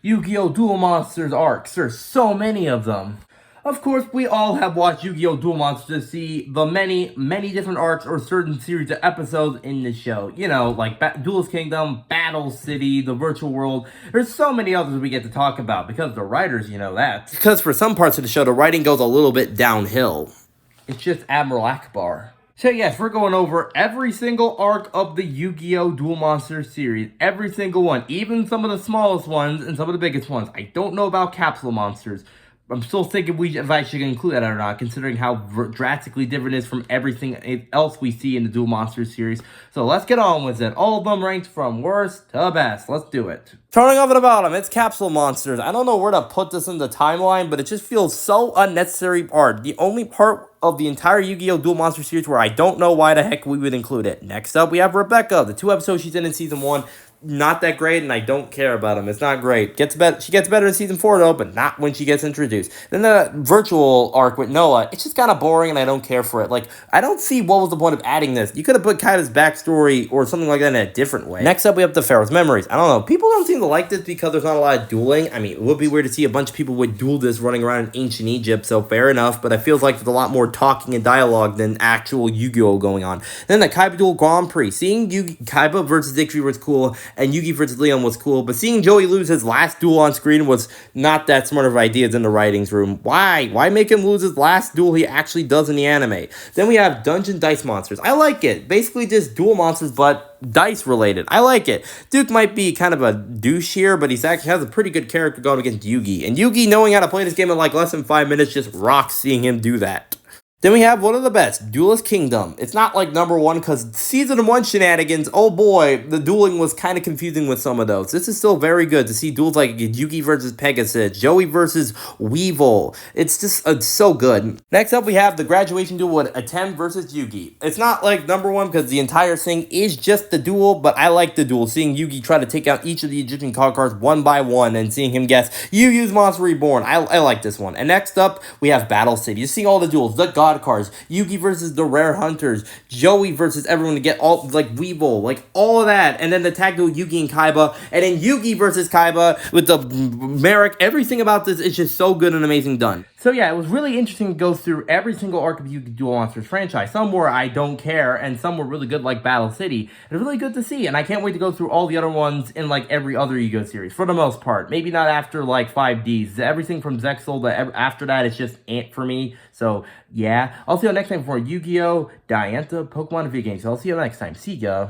Yu-Gi-Oh! Duel Monsters arcs. There's so many of them. Of course, we all have watched Yu-Gi-Oh! Duel Monsters to see the many different arcs or certain series of episodes in the show. You know, like Duelist Kingdom, Battle City, the Virtual World. There's so many others we get to talk about because the writers, you know that. Because for some parts of the show, the writing goes a little bit downhill. It's just Admiral Akbar. So yes, we're going over every single arc of the Yu-Gi-Oh! Duel Monsters series. Every single one. Even some of the smallest ones and some of the biggest ones. I don't know about Capsule Monsters. I'm still thinking if I should include that or not, considering how drastically different it is from everything else we see in the Duel Monsters series. So let's get on with it. All of them ranked from worst to best. Let's do it. Starting off at the bottom, it's Capsule Monsters. I don't know where to put this in the timeline, but it just feels so unnecessary part. The only part of the entire Yu-Gi-Oh! Duel Monsters series where I don't know why the heck we would include it. Next up, we have Rebecca. The 2 episodes she's in Season 1. Not that great, and I don't care about him. It's not great. She gets better in Season 4, though, but not when she gets introduced. Then the virtual arc with Noah, it's just kind of boring, and I don't care for it. Like, I don't see what was the point of adding this. You could have put Kaiba's backstory or something like that in a different way. Next up, we have the Pharaoh's Memories. I don't know. People don't seem to like this because there's not a lot of dueling. I mean, it would be weird to see a bunch of people with duel this running around in ancient Egypt, so fair enough, but it feels like there's a lot more talking and dialogue than actual Yu-Gi-Oh! Going on. Then the Kaiba Duel Grand Prix. Seeing Kaiba versus Victory was cool, and Yugi versus Leon was cool, but seeing Joey lose his last duel on screen was not that smart of ideas in the writings room. Why? Why make him lose his last duel he actually does in the anime? Then we have Dungeon Dice Monsters. I like it. Basically just duel monsters, but dice related. I like it. Duke might be kind of a douche here, but he's actually has a pretty good character going against Yugi. And Yugi, knowing how to play this game in like less than 5 minutes, just rocks seeing him do that. Then we have one of the best, Duelist Kingdom. It's not like number one because Season 1 shenanigans, oh boy, the dueling was kind of confusing with some of those. This is still very good to see duels like Yugi versus Pegasus, Joey versus Weevil. It's just so good. Next up, we have the graduation duel with Atem versus Yugi. It's not like number one because the entire thing is just the duel, but I like the duel. Seeing Yugi try to take out each of the Egyptian card cards one by one and seeing him guess, you use Monster Reborn. I like this one. And next up, we have Battle City. You see all the duels, the God cards, Yugi versus the Rare Hunters, Joey versus everyone to get all, like Weevil, like all of that, and then the tag duel Yugi and Kaiba, and then Yugi versus Kaiba with the Merrick. Everything about this is just so good and amazing done. So yeah, it was really interesting to go through every single arc of Yu-Gi Duel Monsters franchise. Some were I don't care, and some were really good like Battle City. It was really good to see, and I can't wait to go through all the other ones in like every other Yu-Gi-Oh series, for the most part. Maybe not after like 5Ds. Everything from Zexal to after that is just ant for me. So yeah, I'll see you next time for Yu-Gi-Oh, Diantha, Pokemon, and video games. So I'll see you next time. See ya.